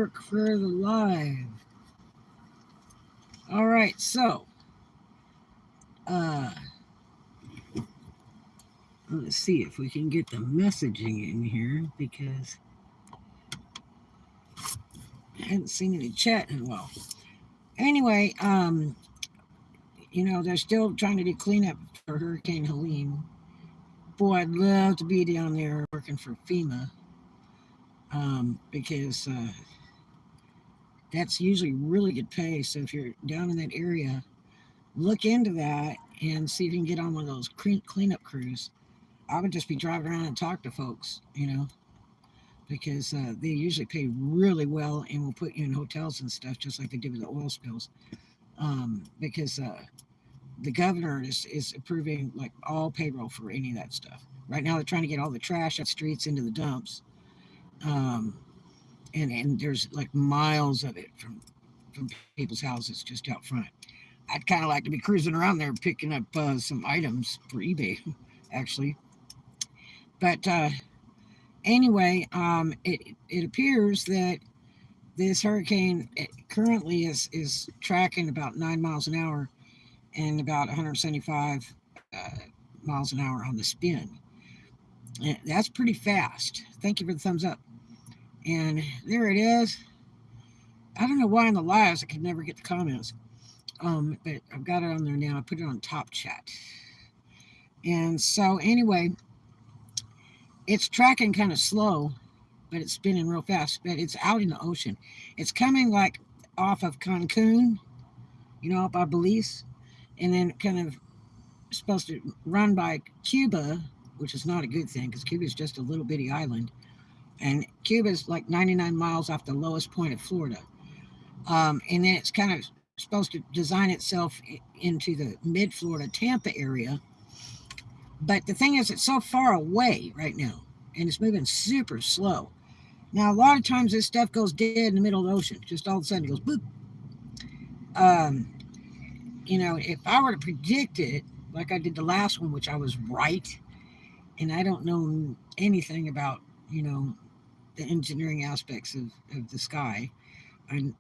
work for the live. All right, so uh, let's see if we can get the messaging in here because I hadn't seen any chat in a while. Anyway, they're still trying to do cleanup for Hurricane Helene. Boy, I'd love to be down there working for FEMA because that's usually really good pay. So if you're down in that area, look into that and see if you can get on one of those cleanup crews. I would just be driving around and talk to folks, because they usually pay really well and will put you in hotels and stuff, just like they did with the oil spills. Because the governor is approving like all payroll for any of that stuff. Right now, they're trying to get all the trash out the streets into the dumps, um, and there's like miles of it from people's houses just out front. I'd kind of like to be cruising around there picking up some items for eBay, actually. But anyway, it appears that this hurricane currently is tracking about 9 miles an hour and about 175 miles an hour on the spin. And that's pretty fast. Thank you for the thumbs up. And there it is. I don't know why in the lives I could never get the comments. But I've got it on there now. I put it on top chat. And so anyway, it's tracking kind of slow, but it's spinning real fast. But it's out in the ocean. It's coming like off of Cancun, up by Belize, and then kind of supposed to run by Cuba, which is not a good thing because Cuba is just a little bitty island. And Cuba is like 99 miles off the lowest point of Florida. And then it's kind of supposed to design itself into the mid-Florida Tampa area. But the thing is, it's so far away right now, and it's moving super slow. Now, a lot of times this stuff goes dead in the middle of the ocean. Just all of a sudden it goes boop. If I were to predict it, like I did the last one, which I was right, and I don't know anything about, the engineering aspects of the sky. I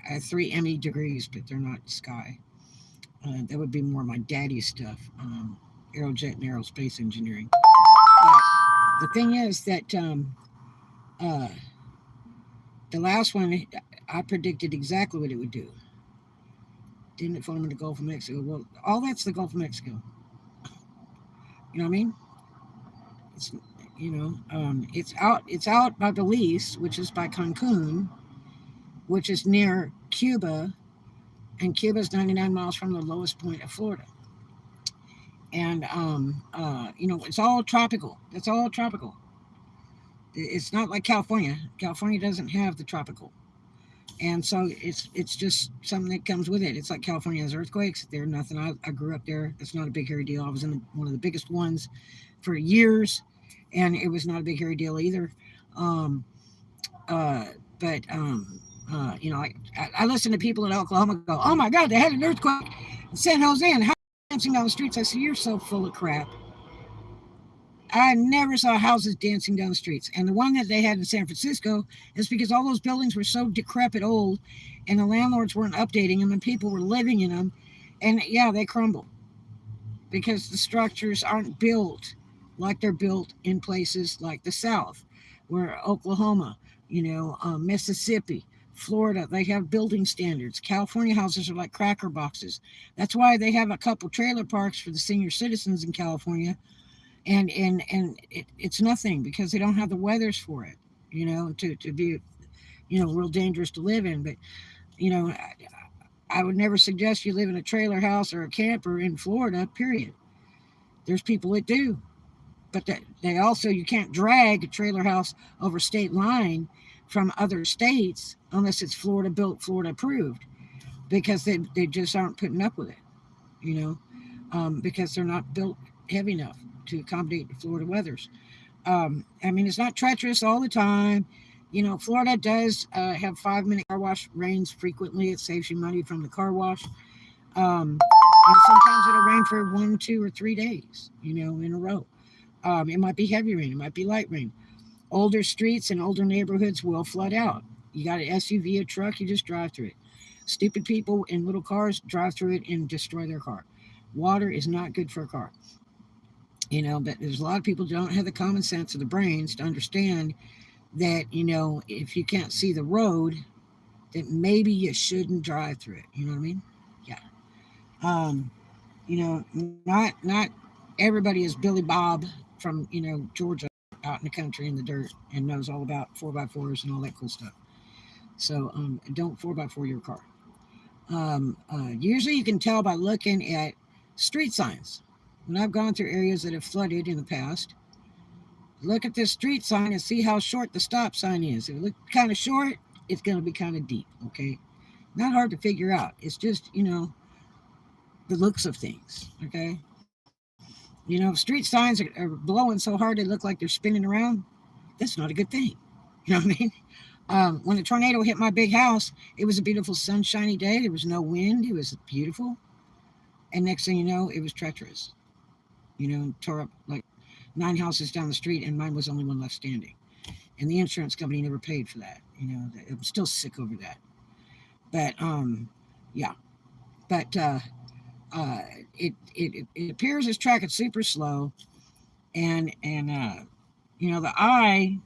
have 3 ME degrees, but they're not sky. That would be more my daddy's stuff, aerojet and aerospace engineering. But the thing is that the last one, I predicted exactly what it would do. Didn't it form in the Gulf of Mexico? Well, all that's the Gulf of Mexico. You know what I mean? It's it's out by Belize, which is by Cancun, which is near Cuba, and Cuba's 99 miles from the lowest point of Florida. And it's all tropical. That's all tropical. It's not like California. California doesn't have the tropical. And so it's just something that comes with it. It's like California has earthquakes. They're nothing. I grew up there. It's not a big hairy deal. I was in one of the biggest ones for years, and it was not a big hairy deal either. I listen to people in Oklahoma go, "Oh my God, they had an earthquake in San Jose, and how dancing down the streets?" I said, "You're so full of crap." I never saw houses dancing down the streets. And the one that they had in San Francisco is because all those buildings were so decrepit old and the landlords weren't updating them and people were living in them. And yeah, they crumble because the structures aren't built like they're built in places like the South, where Oklahoma, Mississippi, Florida, they have building standards. California houses are like cracker boxes. That's why they have a couple trailer parks for the senior citizens in California. And it's nothing because they don't have the weathers for it, to be, real dangerous to live in. But, I would never suggest you live in a trailer house or a camper in Florida, period. There's people that do. But they also, you can't drag a trailer house over state line from other states unless it's Florida built, Florida approved, because they just aren't putting up with it, because they're not built heavy enough to accommodate the Florida weathers. It's not treacherous all the time. Florida does have 5-minute car wash rains frequently. It saves you money from the car wash. And sometimes it'll rain for 1, 2, or 3 days, in a row. It might be heavy rain. It might be light rain. Older streets and older neighborhoods will flood out. You got an SUV, a truck, you just drive through it. Stupid people in little cars drive through it and destroy their car. Water is not good for a car. But there's a lot of people who don't have the common sense of the brains to understand that, if you can't see the road, that maybe you shouldn't drive through it. You know what I mean? Yeah. Um, not everybody is Billy Bob from, Georgia out in the country in the dirt and knows all about 4x4s and all that cool stuff. So don't 4x4 your car. Usually you can tell by looking at street signs. When I've gone through areas that have flooded in the past, look at this street sign and see how short the stop sign is. If it looks kind of short, it's going to be kind of deep, okay? Not hard to figure out. It's just, the looks of things, okay? If street signs are blowing so hard they look like they're spinning around, that's not a good thing. You know what I mean? When the tornado hit my big house, it was a beautiful sunshiny day. There was no wind. It was beautiful. And next thing you know, it was treacherous. Tore up like 9 houses down the street, and mine was the only one left standing. And the insurance company never paid for that. I'm still sick over that. But yeah. But it appears it's tracking super slow, and the eye.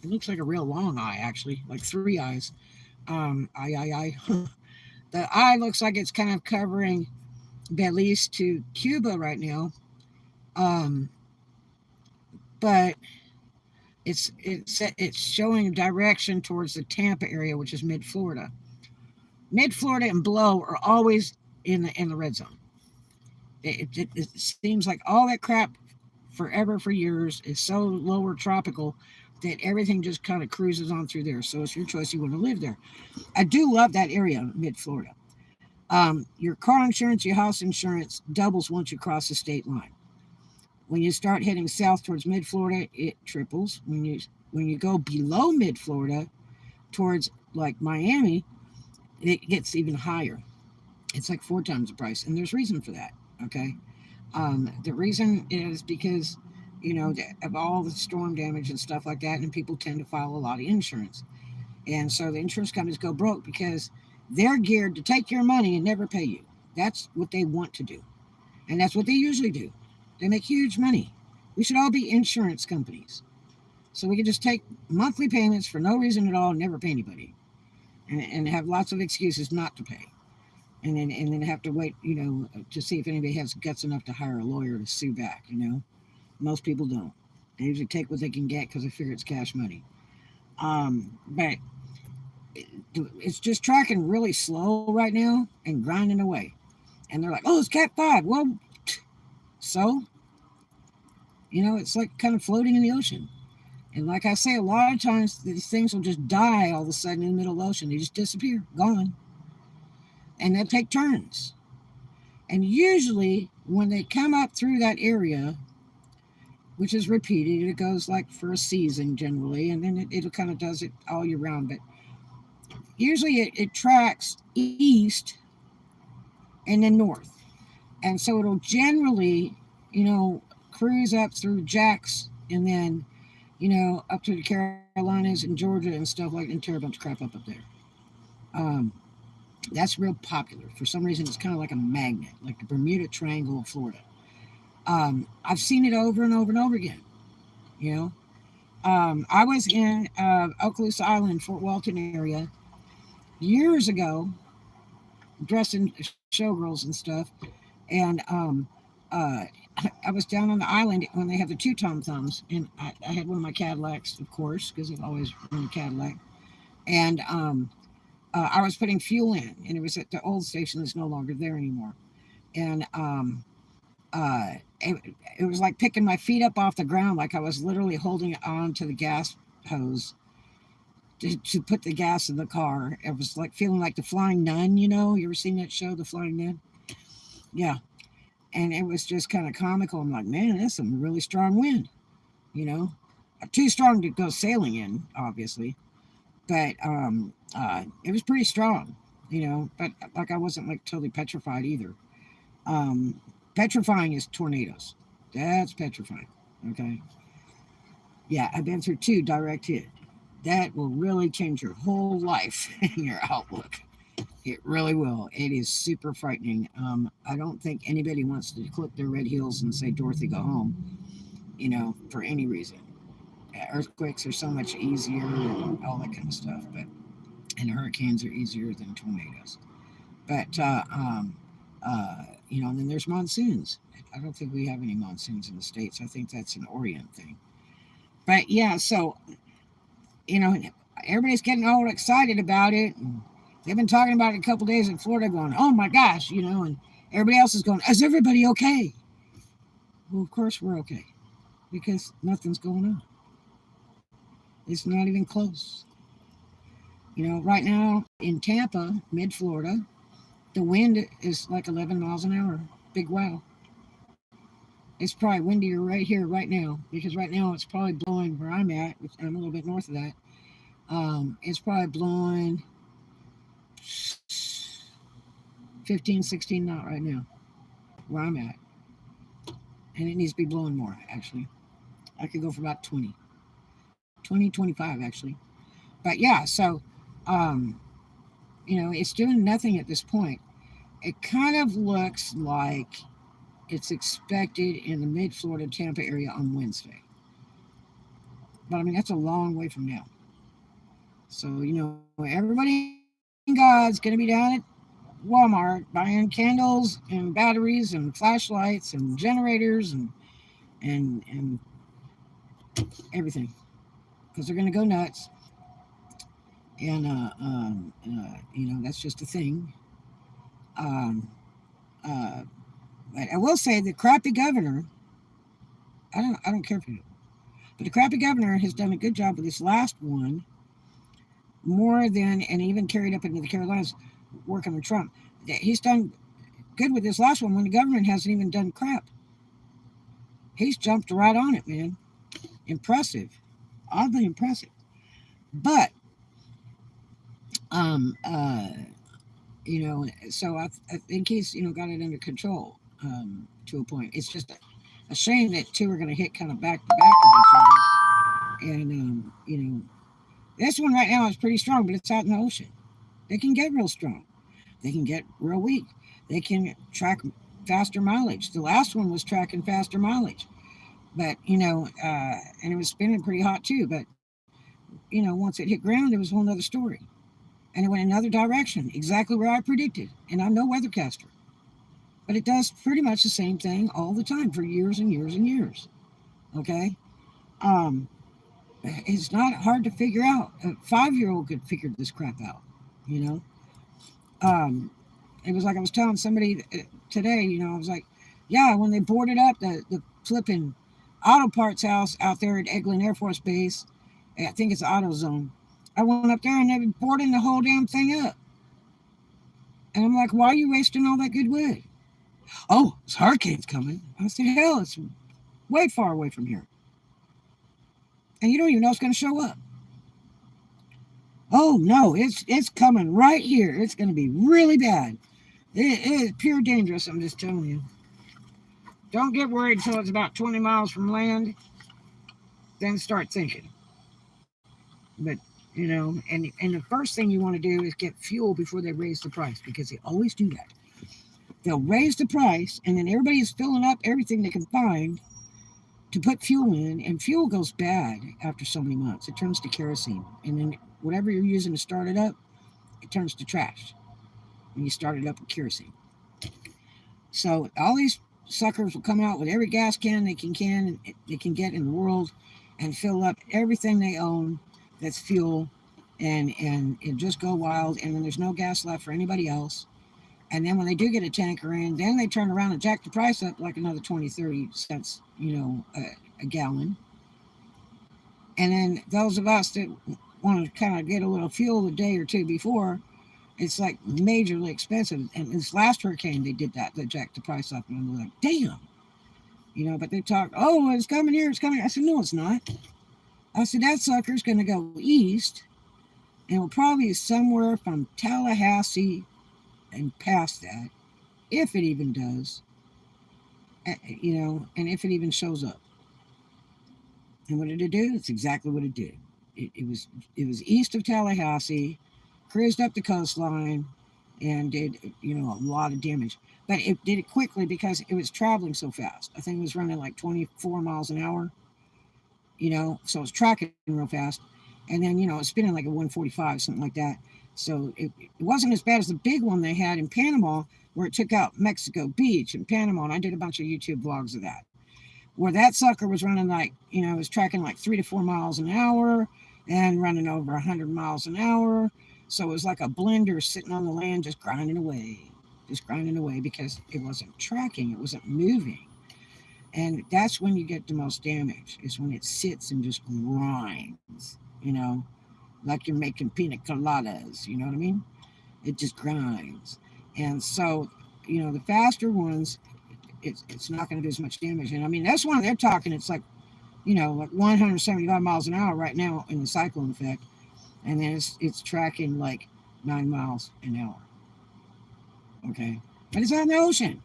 It looks like a real long eye, actually, like 3 eyes. Eye. The eye looks like it's kind of covering Belize to Cuba right now. Um, but it's showing direction towards the Tampa area, which is mid Florida. Mid Florida and below are always in the red zone. It seems like all that crap forever for years is so lower tropical that everything just kind of cruises on through there. So it's your choice. You want to live there. I do love that area, mid Florida. Your car insurance, your house insurance doubles once you cross the state line. When you start heading south towards mid Florida, it triples. When you go below mid Florida towards like Miami, it gets even higher. It's like 4 times the price, and there's reason for that. Okay, the reason is because of all the storm damage and stuff like that, and people tend to file a lot of insurance, and so the insurance companies go broke because they're geared to take your money and never pay you. That's what they want to do, and that's what they usually do. They make huge money. We should all be insurance companies, so we can just take monthly payments for no reason at all and never pay anybody, and have lots of excuses not to pay. And then have to wait, to see if anybody has guts enough to hire a lawyer to sue back. Most people don't. They usually take what they can get because they figure it's cash money. But it's just tracking really slow right now and grinding away. And they're like, "Oh, it's Cat 5." Well, so it's like kind of floating in the ocean. And like I say, a lot of times these things will just die all of a sudden in the middle of the ocean. They just disappear, gone. And they take turns. And usually, when they come up through that area, which is repeated, it goes like for a season generally, and then it kind of does it all year round. But usually, it tracks east and then north. And so it'll generally, cruise up through Jax and then, up to the Carolinas and Georgia and stuff like that and tear a bunch of crap up there. Um, That's real popular. For some reason, it's kind of like a magnet, like the Bermuda Triangle of Florida. I've seen it over and over and over again. You know, I was in Okaloosa Island, Fort Walton area years ago, dressed in showgirls and stuff, and uh, I was down on the island when they have the two tom thumbs, and I had one of my Cadillacs, of course, because I've always run a Cadillac, and I was putting fuel in, and it was at the old station that's no longer there anymore. And it was like picking my feet up off the ground, like I was literally holding on to the gas hose to put the gas in the car. It was like feeling like the Flying Nun, You ever seen that show, The Flying Nun? Yeah. And it was just kind of comical. I'm like, man, that's some really strong wind, you know? Too strong to go sailing in, obviously. But it was pretty strong, But like I wasn't like totally petrified either. Um, Petrifying is tornadoes. That's petrifying. Okay. Yeah, I've been through two direct hit. that will really change your whole life and your outlook. It really will. It is super frightening. I don't think anybody wants to click their red heels and say, Dorothy, go home, for any reason. Earthquakes are so much easier and all that kind of stuff, and hurricanes are easier than tornadoes. But, and then there's monsoons. I don't think we have any monsoons in the States. I think that's an Orient thing. But yeah, so, you know, everybody's getting all excited about it. And they've been talking about it a couple days in Florida going, oh my gosh, and everybody else is going, is everybody okay? Well, of course we're okay because nothing's going on. It's not even close. Right now in Tampa, mid Florida, the wind is like 11 miles an hour. Big wow. It's probably windier right here, right now, because right now it's probably blowing where I'm at, which I'm a little bit north of that. It's probably blowing 15, 16 knot right now, where I'm at. And it needs to be blowing more, actually. I could go for about 20, 25, actually. But yeah, so, it's doing nothing at this point. It kind of looks like it's expected in the mid-Florida, Tampa area on Wednesday. But, I mean, that's a long way from now. So, everybody in God's going to be down at Walmart buying candles and batteries and flashlights and generators and everything. Because they're going to go nuts. And, that's just a thing. But I will say the crappy governor, I don't care for him, but the crappy governor has done a good job with this last one, more than, and even carried up into the Carolinas, working with Trump. He's done good with this last one when the government hasn't even done crap. He's jumped right on it, man. Impressive, oddly impressive. But, so I think he's, got it under control to a point. It's just a shame that two are going to hit kind of back to back with each other. And, this one right now is pretty strong, but it's out in the ocean. They can get real strong. They can get real weak. They can track faster mileage. The last one was tracking faster mileage. But, and it was spinning pretty hot too. But, once it hit ground, it was a whole other story. And it went another direction, exactly where I predicted. And I'm no weathercaster. But it does pretty much the same thing all the time for years and years and years. Okay? It's not hard to figure out. A 5-year-old could figure this crap out, you know? It was like I was telling somebody today, I was like, yeah, when they boarded up the flipping auto parts house out there at Eglin Air Force Base, I think it's AutoZone, I went up there and they were boarding the whole damn thing up. And I'm like, why are you wasting all that good wood? Oh, this hurricane's coming. I said, hell, it's way far away from here. And you don't even know it's going to show up. Oh, no, it's coming right here. It's going to be really bad. It is pure dangerous, I'm just telling you. Don't get worried until it's about 20 miles from land. Then start thinking. But, and the first thing you want to do is get fuel before they raise the price, because they always do that. They'll raise the price, and then everybody's filling up everything they can find to put fuel in, and fuel goes bad after so many months. It turns to kerosene, and then whatever you're using to start it up, it turns to trash when you start it up with kerosene. So all these suckers will come out with every gas can they can get in the world and fill up everything they own that's fuel, and just go wild, and then there's no gas left for anybody else. And then when they do get a tanker in, then they turn around and jack the price up like another 20, 30 cents, a gallon. And then those of us that want to kind of get a little fuel a day or two before, it's like majorly expensive. And this last hurricane, they did that. They jacked the price up, and I'm like, damn. But they talk, oh, it's coming here, it's coming. I said, no, it's not. I said, that sucker's going to go east, and it'll probably be somewhere from Tallahassee and past that, if it even does, and if it even shows up. And what did it do? It's exactly what it did. it was east of Tallahassee, cruised up the coastline, and did a lot of damage. But it did it quickly because it was traveling so fast. I think it was running like 24 miles an hour. So it was tracking real fast, and then it was spinning like a 145, something like that. So it wasn't as bad as the big one they had in Panama, where it took out Mexico Beach in Panama, and I did a bunch of YouTube vlogs of that, where that sucker was running like, it was tracking like 3 to 4 miles an hour and running over 100 miles an hour. So it was like a blender sitting on the land just grinding away because it wasn't tracking, it wasn't moving. And that's when you get the most damage, is when it sits and just grinds, like you're making pina coladas, you know what I mean? It just grinds. And so, the faster ones, it's not going to do as much damage. And I mean, that's one they're talking, it's like, like 175 miles an hour right now in the cyclone effect. And then it's tracking like 9 miles an hour. Okay. But it's on the ocean.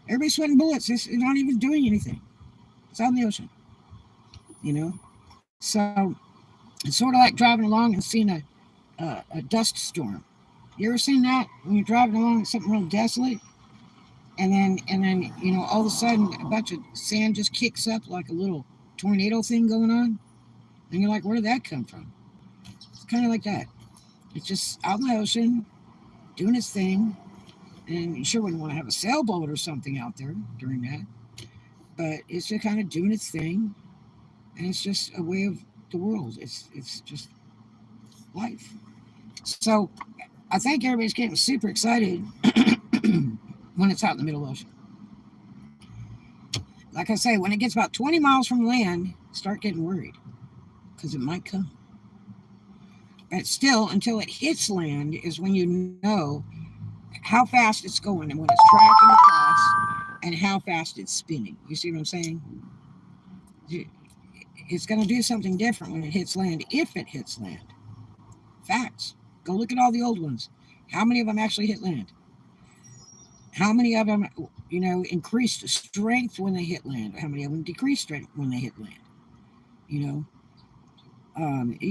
Everybody's sweating bullets. It's not even doing anything. It's out in the ocean. So it's sort of like driving along and seeing a dust storm. You ever seen that when you're driving along, something real desolate, and then all of a sudden a bunch of sand just kicks up like a little tornado thing going on, and you're like, where did that come from? It's kind of like that. It's just out in the ocean doing its thing, and you sure wouldn't want to have a sailboat or something out there during that, but it's just kind of doing its thing, and it's just a way of the world. It's just life. So I think everybody's getting super excited when it's out in the middle ocean. Like I say, when it gets about 20 miles from land, start getting worried because it might come. But still, until it hits land is when you know how fast it's going and when it's tracking across and how fast it's spinning. You see what I'm saying? It's going to do something different when it hits land, if it hits land. Facts. Go look at all the old ones. How many of them actually hit land? How many of them, increased strength when they hit land? How many of them decreased strength when they hit land? You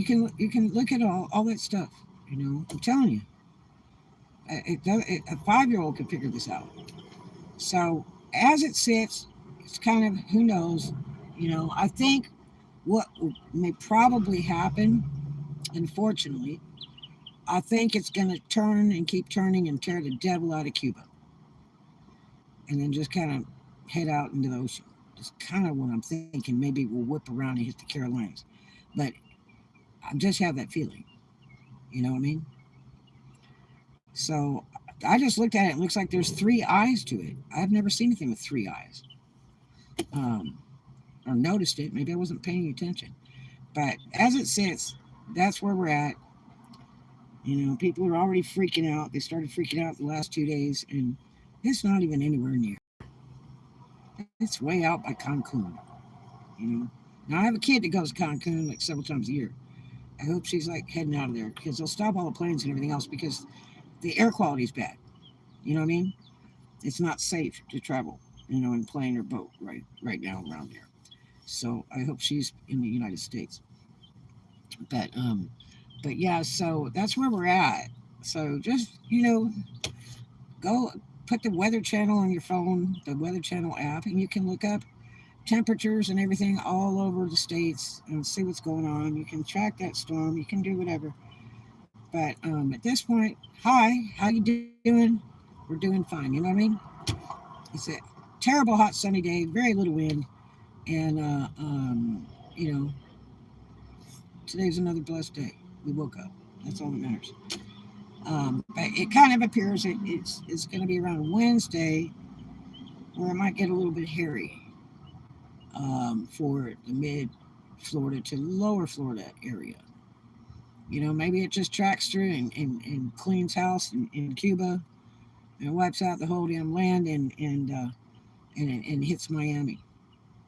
can look at all that stuff. I'm telling you, a 5-year-old can figure this out. So as it sits, it's kind of, who knows. I think what may probably happen, unfortunately, I think it's going to turn and keep turning and tear the devil out of Cuba, and then just kind of head out into the ocean. Just kind of what I'm thinking. Maybe we'll whip around and hit the Carolinas, but I just have that feeling. You know what I mean? So I just looked at it. It looks like there's 3 eyes to it. I've never seen anything with 3 eyes, or noticed it. Maybe I wasn't paying attention. But as it sits, that's where we're at. People are already freaking out. They started freaking out the last 2 days, and it's not even anywhere near. It's way out by Cancun. Now I have a kid that goes to Cancun like several times a year. I hope she's like heading out of there because they'll stop all the planes and everything else because the air quality is bad. You know what I mean? It's not safe to travel, in plane or boat right now around there. So I hope she's in the United States. But yeah, so that's where we're at. So just go put the Weather Channel on your phone, the Weather Channel app, and you can look up temperatures and everything all over the states and see what's going on. You can track that storm. You can do whatever. But at this point, hi, how you doing? We're doing fine. You know what I mean? It's a terrible hot sunny day, very little wind, and today's another blessed day. We woke up. That's all that matters. But it kind of appears it's going to be around Wednesday where it might get a little bit hairy for the mid Florida to lower Florida area. Maybe it just tracks through and cleans house in Cuba and wipes out the whole damn land and hits Miami,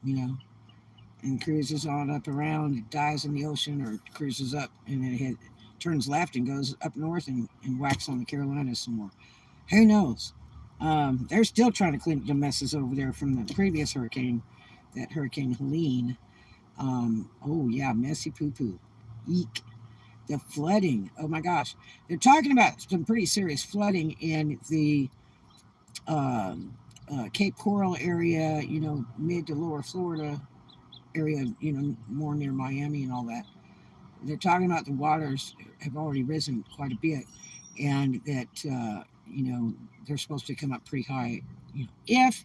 and cruises on up around, it dies in the ocean, or cruises up and then turns left and goes up north and whacks on the Carolinas some more. Who knows? They're still trying to clean up the messes over there from the previous hurricane, that Hurricane Helene. Oh yeah, messy poo poo. Eek. The flooding. Oh my gosh, they're talking about some pretty serious flooding in the um, Cape Coral area. Mid to lower Florida area. More near Miami and all that. They're talking about the waters have already risen quite a bit, and that they're supposed to come up pretty high. If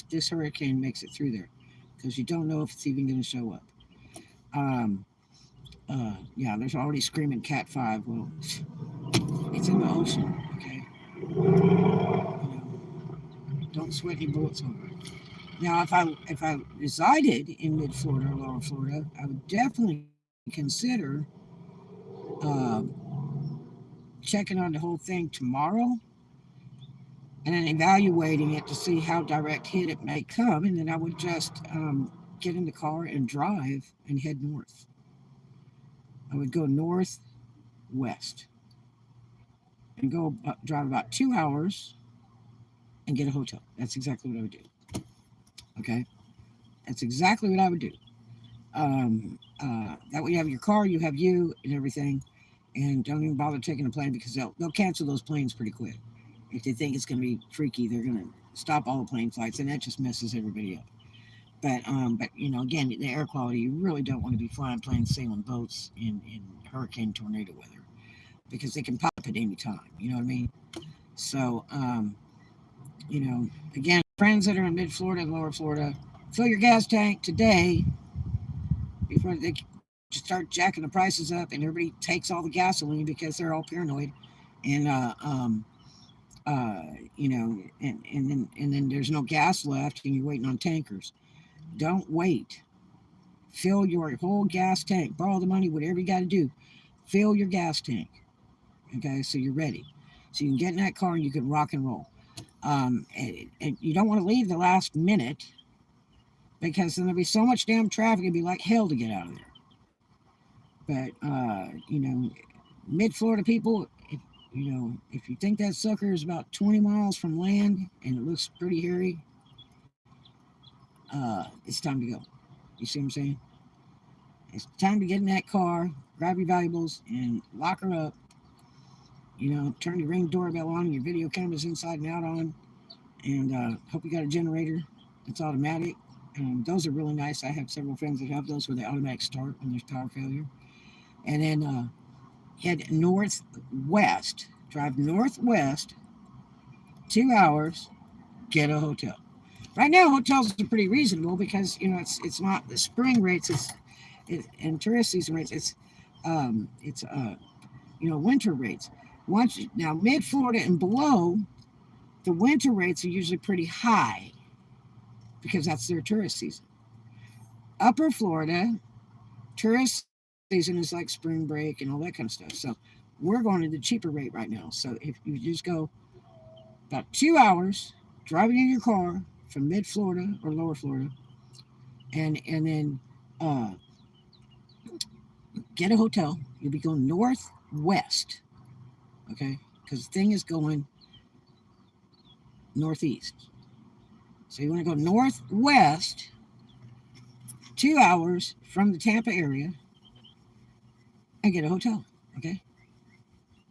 this hurricane makes it through there, because you don't know if it's even going to show up. Um, yeah, there's already screaming Cat 5. Well, it's in the ocean, okay? Don't sweat any bullets over it. Now, if I resided in mid Florida or lower Florida, I would definitely consider um, checking on the whole thing tomorrow and then evaluating it to see how direct hit it may come, and then I would just get in the car and drive and head north. I would go northwest and go drive about 2 hours and get a hotel. That's exactly what I would do. Okay, that's exactly what I would do. That way you have your car, you have you, and everything, and don't even bother taking a plane because they'll cancel those planes pretty quick. If they think it's going to be freaky, they're going to stop all the plane flights, and that just messes everybody up. But again, the air quality, you really don't want to be flying planes, sailing boats in hurricane tornado weather because they can pop at any time. You know what I mean? So, again, friends that are in mid Florida and lower Florida, fill your gas tank today before they start jacking the prices up and everybody takes all the gasoline because they're all paranoid. And, and then there's no gas left and you're waiting on tankers. Don't wait. Fill your whole gas tank. Borrow the money, whatever you got to do. Fill your gas tank. Okay, so you're ready. So you can get in that car and you can rock and roll. And you don't want to leave the last minute because then there'll be so much damn traffic, it'd be like hell to get out of there. But, mid Florida people, if you think that sucker is about 20 miles from land and it looks pretty hairy, it's time to go. You see what I'm saying? It's time to get in that car, grab your valuables, and lock her up. Turn your Ring doorbell on, your video cameras inside and out on, and hope you got a generator that's automatic. Those are really nice. I have several friends that have those where they automatic start when there's power failure. And then head northwest, drive northwest, 2 hours, get a hotel. Right now, hotels are pretty reasonable because it's not the spring rates, and tourist season rates. It's winter rates. Now mid Florida and below, the winter rates are usually pretty high because that's their tourist season. Upper Florida, tourist season is like spring break and all that kind of stuff. So we're going to the cheaper rate right now. So if you just go about 2 hours driving in your car from mid Florida or lower Florida, and then uh, get a hotel, you'll be going northwest. Okay, because the thing is going northeast. So you want to go northwest 2 hours from the Tampa area and get a hotel. Okay,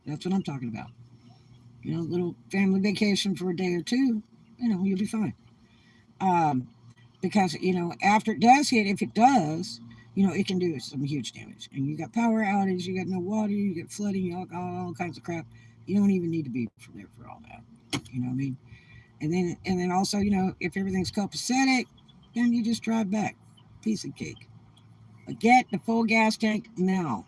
that's what I'm talking about. Little family vacation for a day or two. You'll be fine. Um, because after it does hit, if it does, it can do some huge damage. And you got power outage, you got no water, you got flooding, you got all kinds of crap. You don't even need to be there for all that. You know what I mean? And then also, if everything's copacetic, then you just drive back. Piece of cake. But get the full gas tank now.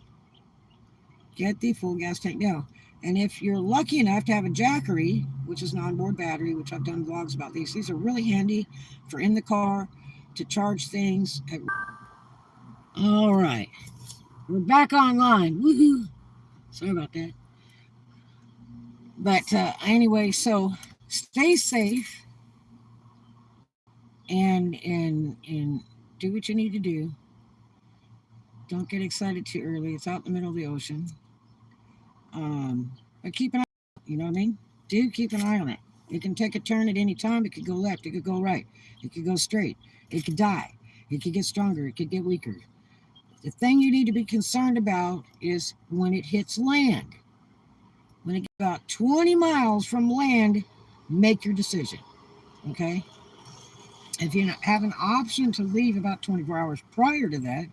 Get the full gas tank now. And if you're lucky enough to have a Jackery, which is an onboard battery, which I've done vlogs about these are really handy for in the car to charge things. All right, we're back online. Woohoo! Sorry about that. But anyway, so stay safe and do what you need to do. Don't get excited too early. It's out in the middle of the ocean. But keep an eye on it, you know what I mean? Do keep an eye on it. It can take a turn at any time. It could go left. It could go right. It could go straight. It could die. It could get stronger, it could get weaker. The thing you need to be concerned about is when it hits land. When it gets about 20 miles from land, make your decision. Okay? If you have an option to leave about 24 hours prior to that,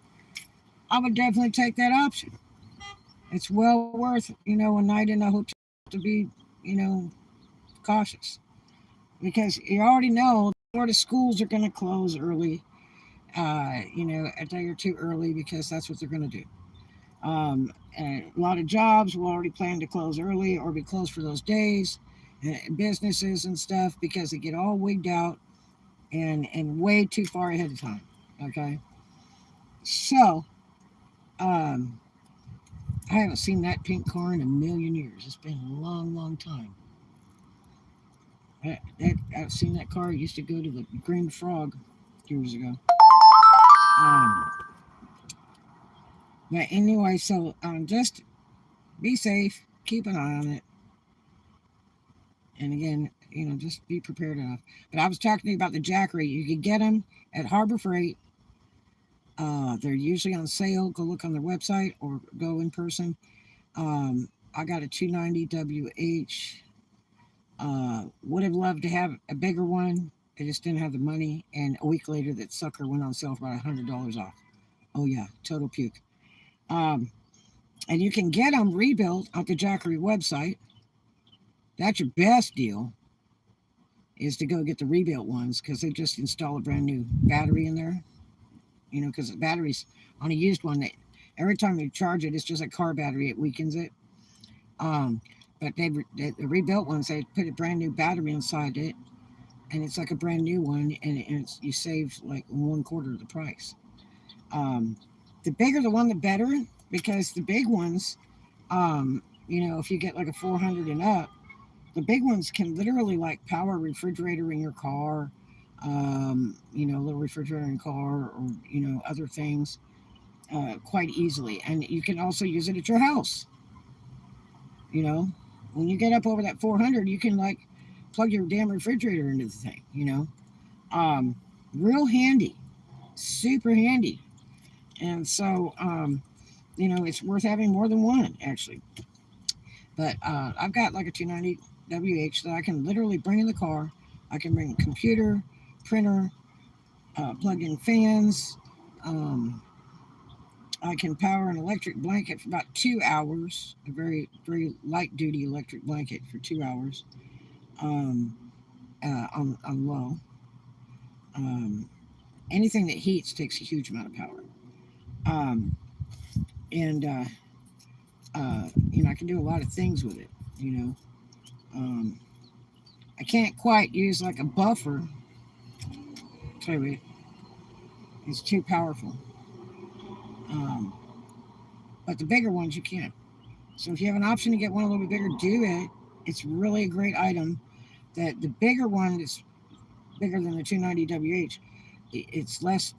I would definitely take that option. It's well worth, a night in a hotel to be, you know, cautious. Because you already know Florida schools are going to close early, a day or two early because that's what they're going to do. And a lot of jobs will already plan to close early or be closed for those days, businesses and stuff because they get all wigged out and way too far ahead of time. Okay, so um, I haven't seen that pink car in a million years. It's been a long, long time. I've seen that car. It used to go to the Green Frog years ago. Um, but anyway, so just be safe, keep an eye on it, and again, just be prepared enough. But I was talking to you about the Jackery. You could get them at Harbor Freight. They're usually on sale. Go look on their website or go in person. I got a 290 WH. Would have loved to have a bigger one. I just didn't have the money. And a week later, that sucker went on sale for about $100 off. Oh yeah, total puke. Um, and you can get them rebuilt on the Jackery website. That's your best deal. Is to go get the rebuilt ones because they just install a brand new battery in there. Because the batteries on a used one, every time you charge it, it's just a car battery. It weakens it. Um, but the rebuilt ones, they put a brand new battery inside it, and it's like a brand new one, and you save like 1/4 of the price. Um, the bigger the one, the better, because the big ones, if you get like a 400 and up, the big ones can literally like power a refrigerator in your car, a little refrigerator in your car, or other things quite easily. And you can also use it at your house. You know, when you get up over that 400, you can like plug your damn refrigerator into the thing. Um, Real handy, super handy. And so, it's worth having more than one actually. But I've got like a 290 WH that I can literally bring in the car. I can bring a computer, printer, plug in fans. Um, I can power an electric blanket for about 2 hours, a very, very light duty electric blanket for 2 hours um, on low. Um, Anything that heats takes a huge amount of power. Um, and, I can do a lot of things with it, you know. Um, I can't quite use like a buffer. Tell you what, it's too powerful. Um, but the bigger ones you can. So if you have an option to get one a little bit bigger, do it. It's really a great item. That the bigger one is bigger than the 290 WH. It's less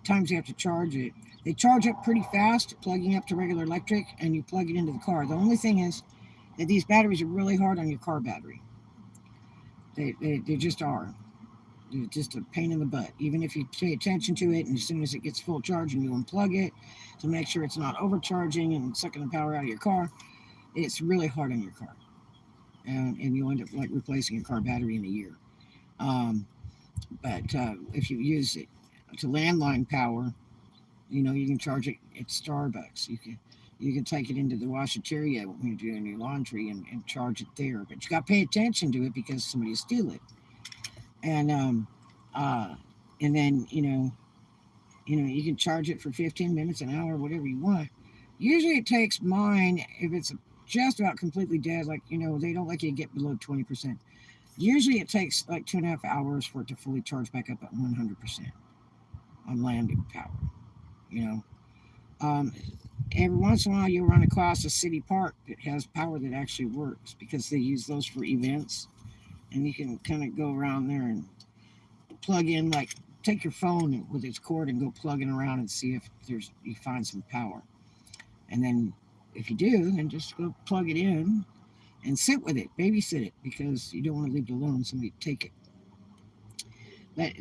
times you have to charge it. They charge up pretty fast, plugging up to regular electric, and you plug it into the car. The only thing is that these batteries are really hard on your car battery. They just are. They're just a pain in the butt. Even if you pay attention to it, and as soon as it gets full charge and you unplug it to make sure it's not overcharging and sucking the power out of your car, it's really hard on your car. And you'll end up like replacing your car battery in a year. Um, but if you use it to landline power, you can charge it at Starbucks. You can take it into the washateria when you're doing your laundry and charge it there. But you got to pay attention to it because somebody will steal it. And uh, and then you can charge it for 15 minutes, an hour, whatever you want. Usually it takes mine if it's just about completely dead. Like they don't let you get below 20%. Usually it takes like 2.5 hours for it to fully charge back up at 100% on landing power. You know, um, every once in a while you'll run across a city park that has power that actually works because they use those for events, and you can kind of go around there and plug in, like take your phone with its cord and go plugging around and see if you find some power, and then if you do, then just go plug it in and sit with it, babysit it, because you don't want to leave it alone. Somebody take it. But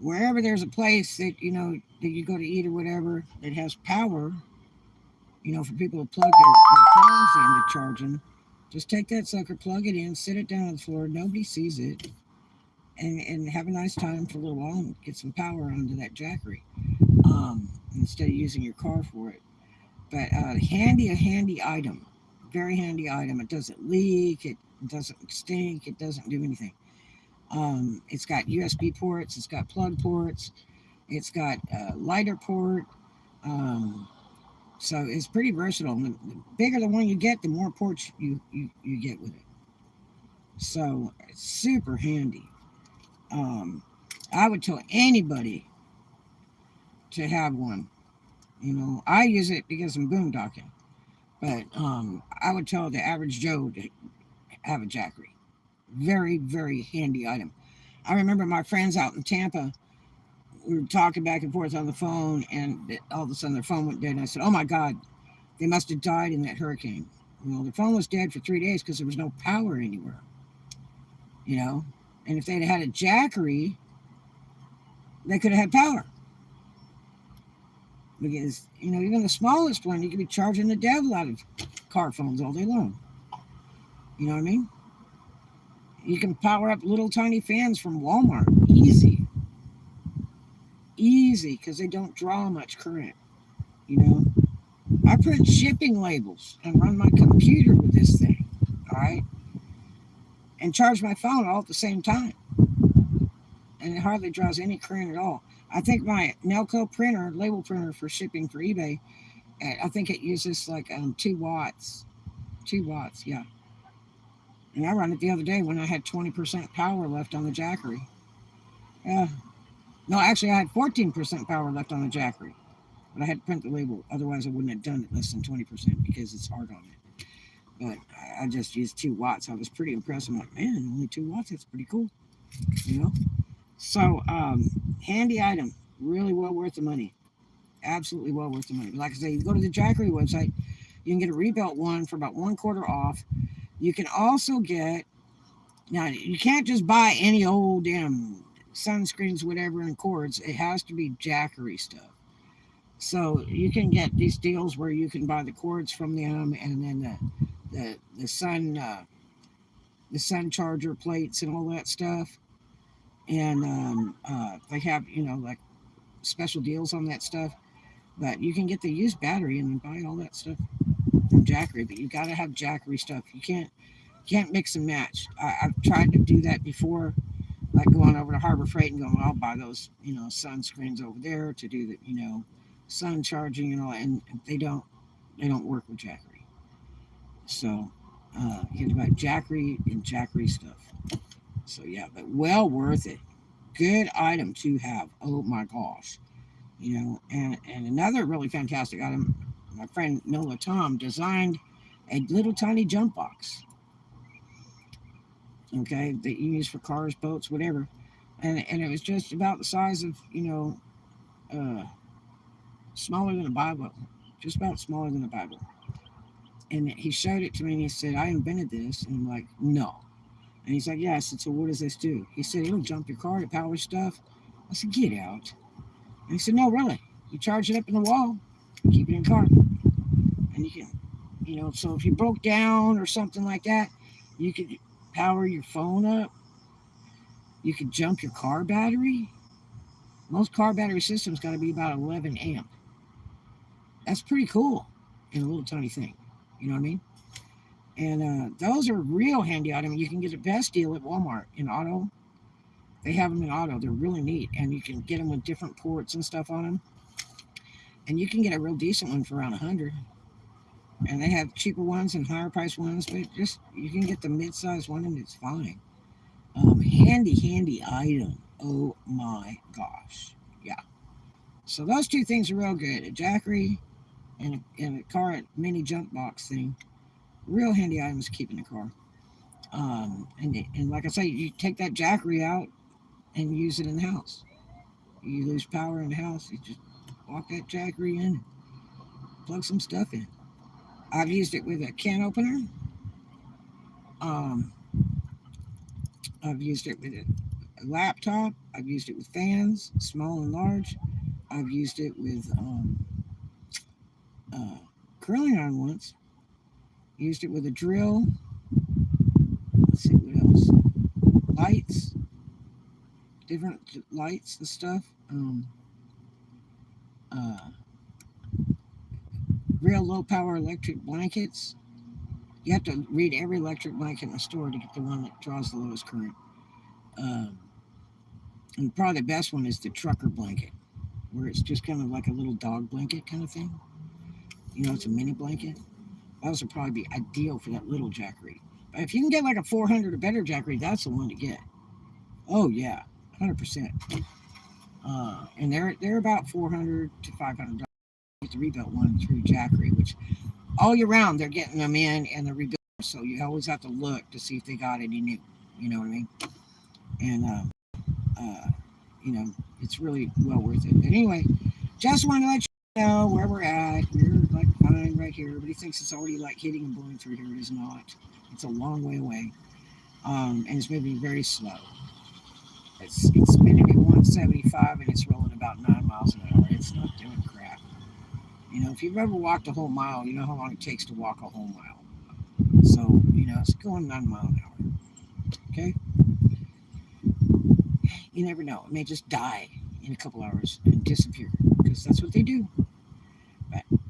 Wherever there's a place that that you go to eat or whatever that has power, for people to plug their phones in to charge them, just take that sucker, plug it in, sit it down on the floor, nobody sees it, and have a nice time for a little while and get some power onto that jackery, instead of using your car for it. But a handy item, very handy item. It doesn't leak, it doesn't stink, it doesn't do anything. It's got USB ports, it's got plug ports, it's got a lighter port. Um, so it's pretty versatile. And the bigger the one you get, the more ports you get with it. So it's super handy. Um, I would tell anybody to have one. I use it because I'm boondocking. But I would tell the average Joe to have a jackery. Very, very handy item. I remember my friends out in Tampa, we were talking back and forth on the phone, and all of a sudden their phone went dead. And I said, "Oh my God, they must have died in that hurricane." Well, the phone was dead for 3 days because there was no power anywhere. You know, and if they'd had a jackery, they could have had power. Because even the smallest one, you could be charging the devil out of car phones all day long. You know what I mean? You can power up little tiny fans from Walmart. Easy. Easy, because they don't draw much current. You know? I print shipping labels and run my computer with this thing. All right? And charge my phone all at the same time. And it hardly draws any current at all. I think my Nelco printer, label printer for shipping for eBay, I think it uses like 2 watts. 2 watts, yeah. And I run it the other day when I had 20% power left on the jackery. Yeah. No, actually, I had 14% power left on the jackery. But I had to print the label. Otherwise, I wouldn't have done it less than 20% because it's hard on it. But I just used 2 watts. I was pretty impressed. I'm like, man, only 2 watts? That's pretty cool. You know? So, handy item. Really well worth the money. Absolutely well worth the money. Like I say, you go to the jackery website, you can get a rebuilt one for about 1/4 off. You can also get, now you can't just buy any old damn sunscreens, whatever, and cords. It has to be jackery stuff. So you can get these deals where you can buy the cords from them, and then the sun charger plates and all that stuff. And they have like special deals on that stuff. But you can get the used battery and then buy all that stuff from jackery. But you got to have jackery stuff. You can't mix and match. I've tried to do that before, like going over to Harbor Freight and going, I'll buy those, sunscreens over there to do the, sun charging and all, and they don't work with jackery. So you have to buy jackery and jackery stuff. So yeah, but well worth it. Good item to have. Oh my gosh. And another really fantastic item, my friend Nola Tom designed a little tiny jump box, okay, that you use for cars, boats, whatever. And it was just about the size of, uh, smaller than a Bible, just about smaller than a Bible. And he showed it to me and he said, I invented this. And I'm like, no. And he's like, yeah. I said, so what does this do? He said, it'll jump your car to power stuff. I said, get out. And he said, no, really. You charge it up in the wall, keep it in the car. And you can, so if you broke down or something like that, you could power your phone up. You could jump your car battery. Most car battery systems got to be about 11 amp. That's pretty cool in a little tiny thing. You know what I mean? And those are real handy items. You can get the best deal at Walmart in auto. They have them in auto. They're really neat. And you can get them with different ports and stuff on them. And you can get a real decent one for around 100. And they have cheaper ones and higher price ones. But just, you can get the mid-sized one and it's fine. Handy item. Oh my gosh. Yeah. So those 2 things are real good. A jackery and a car mini jump box thing. Real handy items to keep in the car. And like I say, you take that jackery out and use it in the house. You lose power in the house, you just walk that jackery in, plug some stuff in. I've used it with a can opener. Um, I've used it with a laptop. I've used it with fans, small and large. I've used it with uh, curling iron once. Used it with a drill. Let's see what else. Lights, different lights and stuff. Uh, Real low power electric blankets. You have to read every electric blanket in the store to get the one that draws the lowest current. Um, and probably the best one is the trucker blanket, where it's just kind of like a little dog blanket kind of thing. You know, it's a mini blanket. Those would probably be ideal for that little jackery. But if you can get like a 400 or better jackery, that's the one to get. Oh yeah, 100%. And they're about 400 to $500. The rebuilt one through Jackery, which all year round they're getting them in and they're rebuilt. So you always have to look to see if they got any new. You know what I mean? And uh, you know, it's really well worth it. But anyway, just want to let you know where we're at. We're like fine right here. Everybody thinks it's already like hitting and blowing through here. It is not. It's a long way away, and it's moving very slow. It's spinning at 175 and it's rolling about 9 miles an hour. It's not doing crap. You know, if you've ever walked a whole mile, you know how long it takes to walk a whole mile. So, you know, it's going 9 miles an hour. Okay? You never know. It may just die in a couple hours and disappear because that's what they do.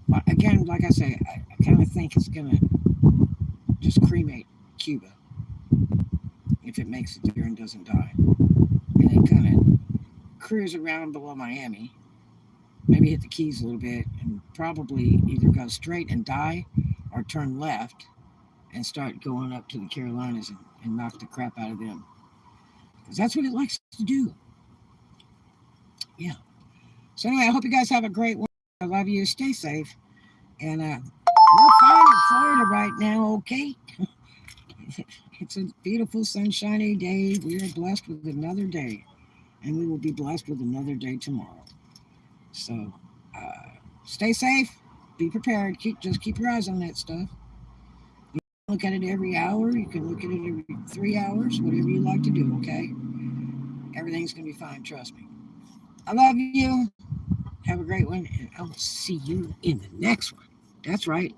But again, like I say, I kind of think it's going to just cremate Cuba if it makes it there and doesn't die. And it kind of cruise around below Miami, maybe hit the Keys a little bit, and probably either go straight and die or turn left and start going up to the Carolinas and knock the crap out of them. Because that's what it likes to do. Yeah. So anyway, I hope you guys have a great one. I love you. Stay safe. And we're fine in Florida right now, okay? It's a beautiful, sunshiny day. We are blessed with another day. And we will be blessed with another day tomorrow. So uh, stay safe. Be prepared. Just keep your eyes on that stuff. Look at it every hour. You can look at it every 3 hours, whatever you like to do, okay? Everything's going to be fine, trust me. I love you. Have a great one, and I will see you in the next one. That's right.